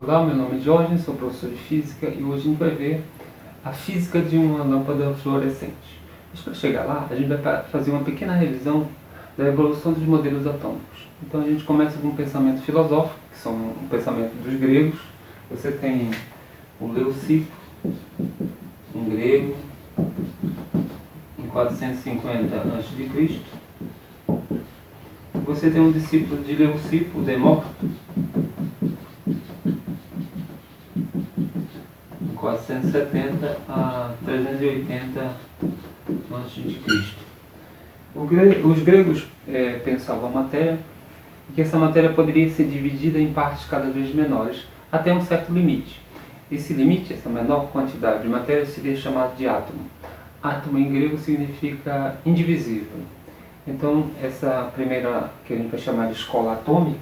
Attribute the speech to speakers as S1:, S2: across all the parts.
S1: Olá, meu nome é Jorge, sou professor de Física e hoje a gente vai ver a física de uma lâmpada fluorescente. Mas para chegar lá, a gente vai fazer uma pequena revisão da evolução dos modelos atômicos. Então a gente começa com um pensamento filosófico, que são um pensamento dos gregos. Você tem o Leucipo, um grego, em 450 a.C. Você tem um discípulo de Leucipo, Demócrito, em 470 a 380 a.C. Os gregos pensavam a matéria e que essa matéria poderia ser dividida em partes cada vez menores, até um certo limite. Esse limite, essa menor quantidade de matéria, seria chamado de átomo. Átomo em grego significa indivisível. Então, essa primeira, que a gente vai chamar de escola atômica,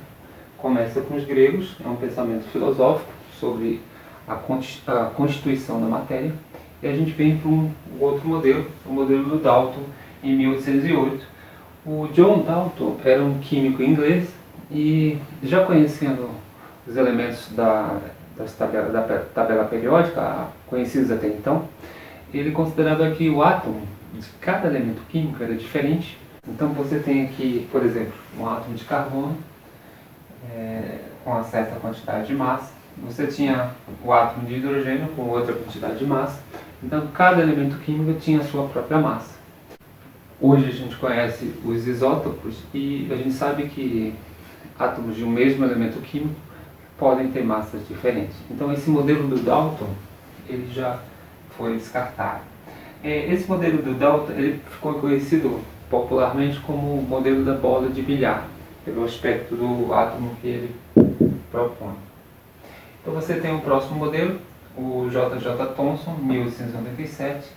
S1: começa com os gregos, é um pensamento filosófico sobre a constituição da matéria, e a gente vem para um outro modelo, o modelo do Dalton, em 1808. O John Dalton era um químico inglês e, já conhecendo os elementos da tabela periódica, conhecidos até então, ele considerava que o átomo de cada elemento químico era diferente. Então você tem aqui, por exemplo, um átomo de carbono com uma certa quantidade de massa. Você tinha o átomo de hidrogênio com outra quantidade de massa. Então cada elemento químico tinha a sua própria massa. Hoje a gente conhece os isótopos e a gente sabe que átomos de um mesmo elemento químico podem ter massas diferentes. Então esse modelo do Dalton ele já foi descartado. Esse modelo do Dalton ele ficou conhecido popularmente como o modelo da bola de bilhar, pelo aspecto do átomo que ele propõe. Então você tem o próximo modelo, o J.J. Thomson, 1897.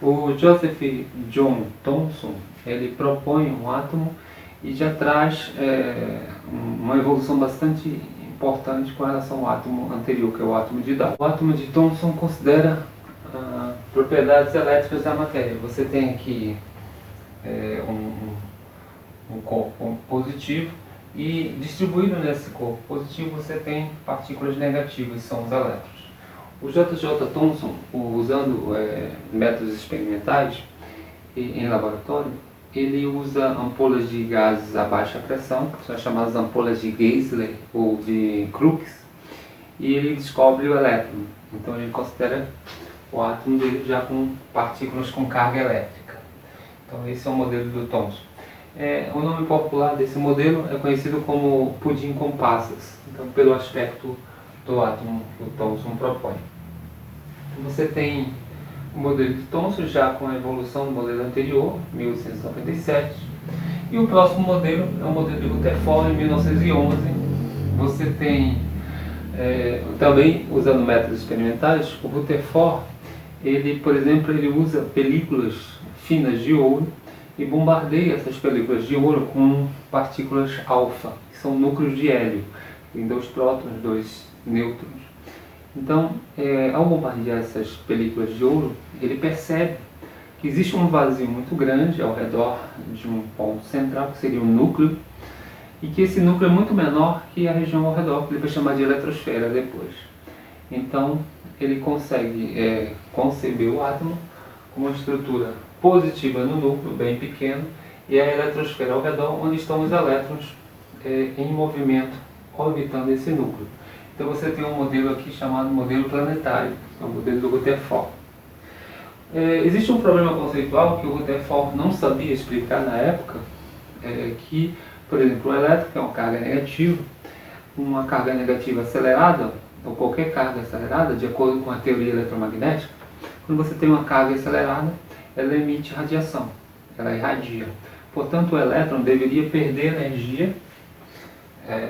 S1: O Joseph John Thomson, ele propõe um átomo e já traz uma evolução bastante importante com relação ao átomo anterior, que é o átomo de Dalton. O átomo de Thomson considera propriedades elétricas da matéria. Você tem aqui um corpo positivo e distribuído nesse corpo positivo você tem partículas negativas, são os elétrons. O J.J. Thomson, usando métodos experimentais em laboratório, ele usa ampolas de gases a baixa pressão, que são chamadas ampolas de Geissler ou de Crookes, e ele descobre o elétron. Então ele considera o átomo dele já com partículas com carga elétrica. Então esse é o modelo do Thomson. O nome popular desse modelo é conhecido como pudim com passas, então pelo aspecto do átomo que o Thomson propõe. Então, você tem o modelo de Thomson já com a evolução do modelo anterior, 1897, e o próximo modelo é o modelo de Rutherford, em 1911. Você tem, também usando métodos experimentais, o Rutherford, ele, por exemplo, ele usa películas finas de ouro e bombardeia essas películas de ouro com partículas alfa, que são núcleos de hélio, tem 2 prótons, 2 nêutrons. Então, ao bombardear essas películas de ouro, ele percebe que existe um vazio muito grande ao redor de um ponto central, que seria o núcleo, e que esse núcleo é muito menor que a região ao redor, que ele vai chamar de eletrosfera depois. Então, ele consegue conceber o átomo com uma estrutura positiva no núcleo, bem pequeno, e a eletrosfera ao redor, onde estão os elétrons em movimento, orbitando esse núcleo. Então você tem um modelo aqui chamado modelo planetário, que é o modelo do Rutherford. Existe um problema conceitual que o Rutherford não sabia explicar na época, que, por exemplo, o elétron, que é uma carga negativa acelerada, ou qualquer carga acelerada, de acordo com a teoria eletromagnética, quando você tem uma carga acelerada, ela emite radiação, ela irradia. Portanto, o elétron deveria perder energia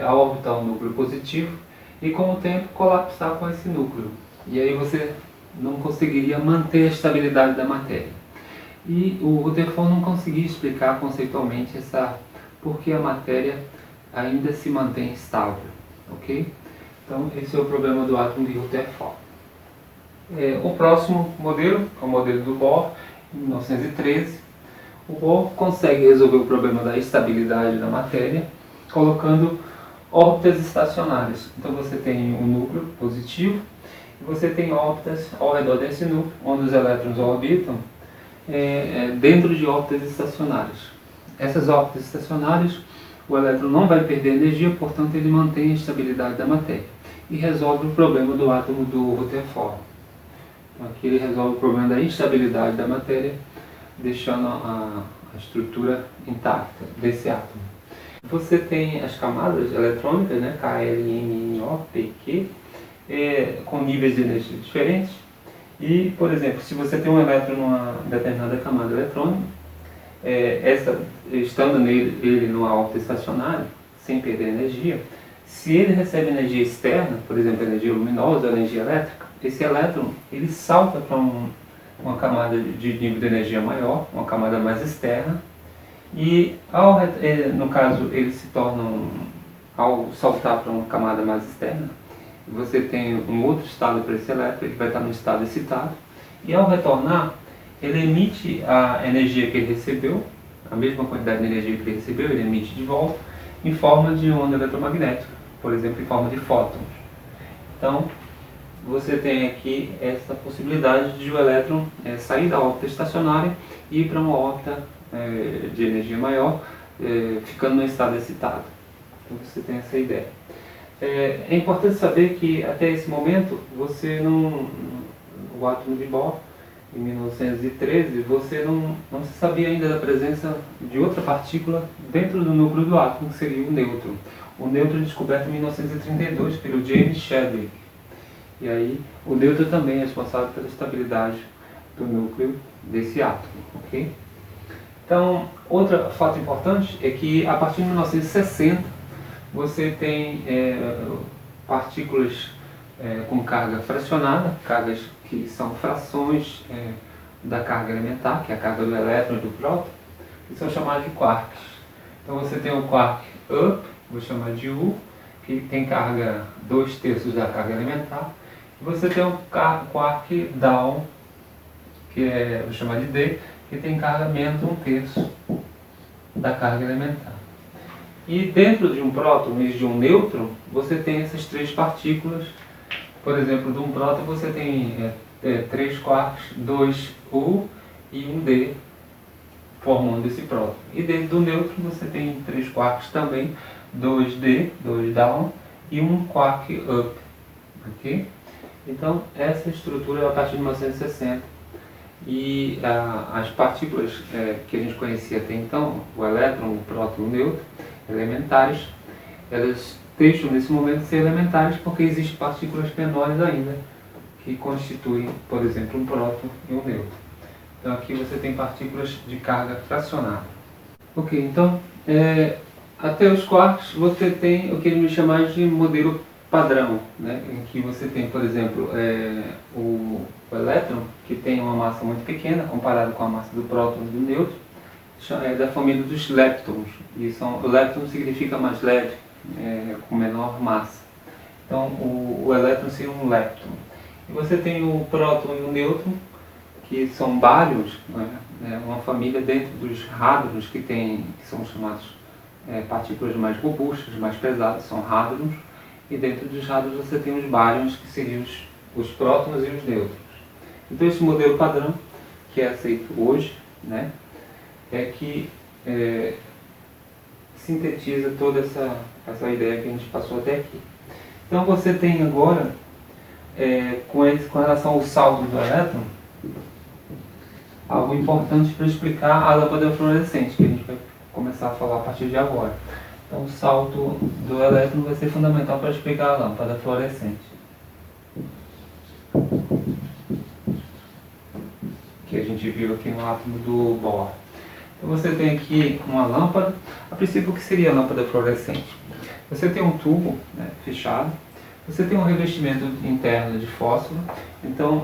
S1: ao orbitar o núcleo positivo e, com o tempo, colapsar com esse núcleo. E aí você não conseguiria manter a estabilidade da matéria. E o Rutherford não conseguia explicar conceitualmente por que a matéria ainda se mantém estável. Ok? Então, esse é o problema do átomo de Rutherford. O próximo modelo é o modelo do Bohr, em 1913. O Bohr consegue resolver o problema da estabilidade da matéria colocando órbitas estacionárias. Então você tem um núcleo positivo e você tem órbitas ao redor desse núcleo, onde os elétrons orbitam dentro de órbitas estacionárias. Essas órbitas estacionárias, o elétron não vai perder energia, portanto ele mantém a estabilidade da matéria e resolve o problema do átomo do Rutherford. Então aqui ele resolve o problema da instabilidade da matéria, deixando a estrutura intacta desse átomo. Você tem as camadas eletrônicas, né, K, L, M, N, O, P, Q, com níveis de energia diferentes. E, por exemplo, se você tem um elétron numa determinada camada eletrônica, estando ele numa órbita estacionária, sem perder energia, se ele recebe energia externa, por exemplo, energia luminosa, energia elétrica, esse elétron ele salta para uma camada de nível de energia maior, uma camada mais externa, e no caso ele se torna, ao saltar para uma camada mais externa, você tem um outro estado para esse elétron, ele vai estar no estado excitado, e ao retornar, ele emite a energia que ele recebeu, a mesma quantidade de energia que ele recebeu, ele emite de volta, em forma de onda eletromagnética, por exemplo, em forma de fótons. Então, você tem aqui essa possibilidade de o elétron sair da órbita estacionária e ir para uma órbita de energia maior, ficando no estado excitado. Então você tem essa ideia. É importante saber que até esse momento, o átomo de Bohr, em 1913, você não se sabia ainda da presença de outra partícula dentro do núcleo do átomo, que seria o nêutron. O nêutron é descoberto em 1932 pelo James Chadwick. E aí, o nêutron também é responsável pela estabilidade do núcleo desse átomo, ok? Então, outro fato importante é que a partir de 1960 você tem partículas com carga fracionada, cargas que são frações da carga elementar, que é a carga do elétron e do próton, que são chamadas de quarks. Então você tem o quark up, vou chamar de U, que tem carga 2/3 da carga elementar. Você tem o quark down, que vou chamar de D, que tem carga menos 1/3 da carga elementar. E dentro de um próton e de um nêutron, você tem essas três partículas. Por exemplo, de um próton você tem 3 quarks, 2 U e 1 D formando esse próton. E dentro do nêutron você tem 3 quarks também, 2 D, 2 down e 1 quark up. Okay? Então, essa estrutura é a partir de 1960. E as partículas que a gente conhecia até então, o elétron, o próton e o nêutron, elementares, elas deixam nesse momento de ser elementares porque existem partículas menores ainda que constituem, por exemplo, um próton e um nêutron. Então aqui você tem partículas de carga fracionada. Ok, então até os quarks você tem o que eles chamam de modelo padrão, né? Em que você tem, por exemplo, o elétron, que tem uma massa muito pequena comparado com a massa do próton e do nêutron, é da família dos leptons. E o lepton significa mais leve, com menor massa. Então o elétron seria um lepton. E você tem o próton e o nêutron, que são bárions, né? Uma família dentro dos hadrons que são chamados partículas mais robustas, mais pesadas, são hadrons. E dentro dos hadrons você tem os bárions, que seriam os prótons e os nêutrons. Então esse modelo padrão, que é aceito hoje, né, é que sintetiza toda essa ideia que a gente passou até aqui. Então você tem agora, com relação ao salto do elétron, algo importante para explicar a lâmpada fluorescente, que a gente vai começar a falar a partir de agora. Então o salto do elétron vai ser fundamental para explicar a lâmpada fluorescente, que a gente viu aqui no átomo do Bohr. Então você tem aqui uma lâmpada. A princípio, o que seria a lâmpada fluorescente? Você tem um tubo, né, fechado, você tem um revestimento interno de fósforo. Então,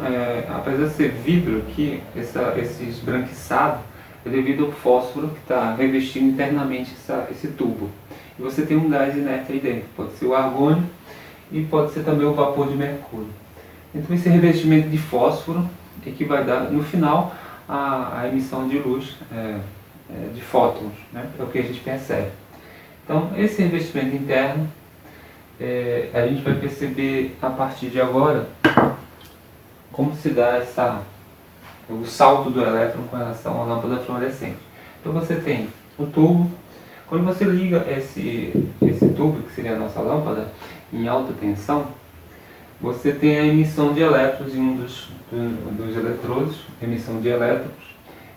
S1: apesar de ser vidro aqui, esse esbranquiçado é devido ao fósforo que está revestindo internamente esse tubo. E você tem um gás inerte aí dentro, pode ser o argônio e pode ser também o vapor de mercúrio. Então esse revestimento de fósforo é que vai dar, no final, a emissão de luz de fótons, né? É o que a gente percebe. Então, esse revestimento interno, a gente vai perceber a partir de agora como se dá o salto do elétron com relação à lâmpada fluorescente. Então você tem o tubo. Quando você liga esse tubo, que seria a nossa lâmpada, em alta tensão, você tem a emissão de elétrons em um dos eletrodos, emissão de elétrons.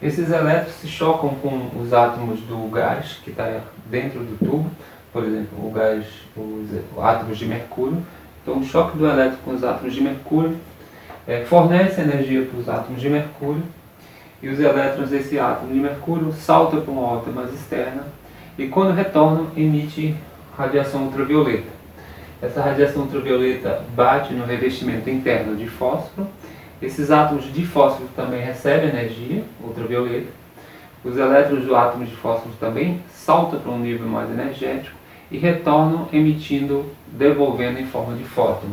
S1: Esses elétrons se chocam com os átomos do gás que está dentro do tubo, por exemplo, os átomos de mercúrio. Então o choque do elétron com os átomos de mercúrio fornece energia para os átomos de mercúrio, e os elétrons desse átomo de mercúrio saltam para uma órbita mais externa e quando retornam emite radiação ultravioleta. Essa radiação ultravioleta bate no revestimento interno de fósforo. Esses átomos de fósforo também recebem energia ultravioleta. Os elétrons do átomo de fósforo também saltam para um nível mais energético e retornam devolvendo em forma de fóton.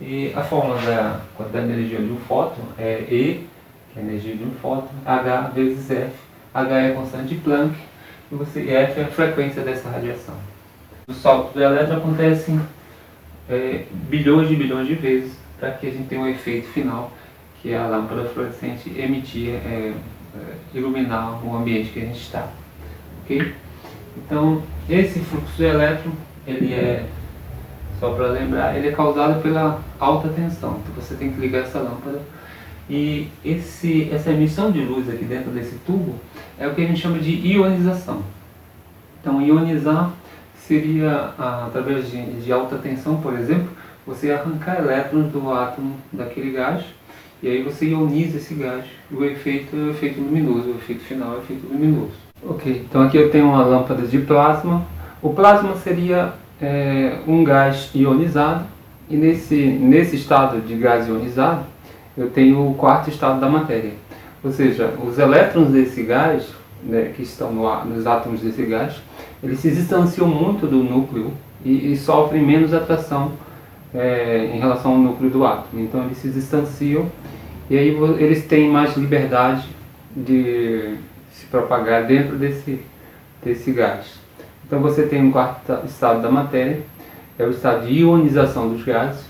S1: E a fórmula da energia de um fóton é E, que é a energia de um fóton, H vezes F. H é a constante de Planck e F é a frequência dessa radiação. O salto do elétron acontece bilhões de vezes para que a gente tenha um efeito final, que é a lâmpada fluorescente iluminar o ambiente que a gente está. Ok? Então, esse fluxo de elétron, só para lembrar, ele é causado pela alta tensão. Então você tem que ligar essa lâmpada. E essa emissão de luz aqui dentro desse tubo é o que a gente chama de ionização. Então, ionizar seria, através de alta tensão, por exemplo, você arrancar elétrons do átomo daquele gás, e aí você ioniza esse gás, e o efeito é o efeito luminoso, o efeito final é o efeito luminoso. Ok, então aqui eu tenho uma lâmpada de plasma. O plasma seria um gás ionizado, e nesse estado de gás ionizado, eu tenho o quarto estado da matéria. Ou seja, os elétrons desse gás, né, que estão nos átomos desse gás, eles se distanciam muito do núcleo e sofrem menos atração em relação ao núcleo do átomo. Então eles se distanciam e aí eles têm mais liberdade de se propagar dentro desse gás. Então você tem um quarto estado da matéria, é o estado de ionização dos gases,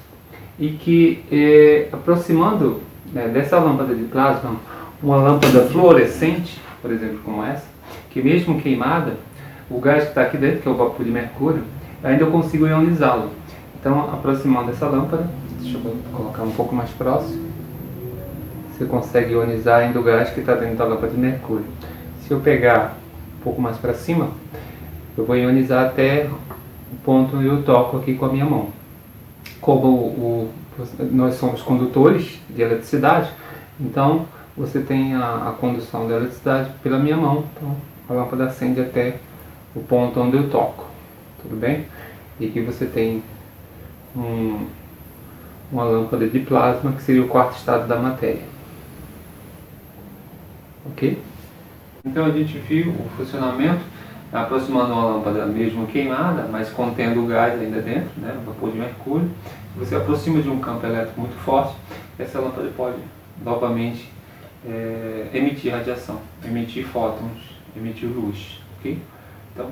S1: e que aproximando dessa lâmpada de plasma, uma lâmpada fluorescente, por exemplo, como essa, que mesmo queimada, o gás que está aqui dentro, que é o vapor de mercúrio, ainda eu consigo ionizá-lo. Então, aproximando essa lâmpada, deixa eu colocar um pouco mais próximo, você consegue ionizar ainda o gás que está dentro da lâmpada de mercúrio. Se eu pegar um pouco mais para cima, eu vou ionizar até o ponto onde eu toco aqui com a minha mão. Como nós somos condutores de eletricidade, então você tem a condução da eletricidade pela minha mão, então a lâmpada acende até o ponto onde eu toco, tudo bem? E aqui você tem uma lâmpada de plasma, que seria o quarto estado da matéria. Ok? Então a gente viu o funcionamento aproximando uma lâmpada mesmo queimada, mas contendo o gás ainda dentro, né, o vapor de mercúrio. Se você aproxima de um campo elétrico muito forte, essa lâmpada pode novamente emitir radiação, emitir fótons, emitir luz. Ok? Então,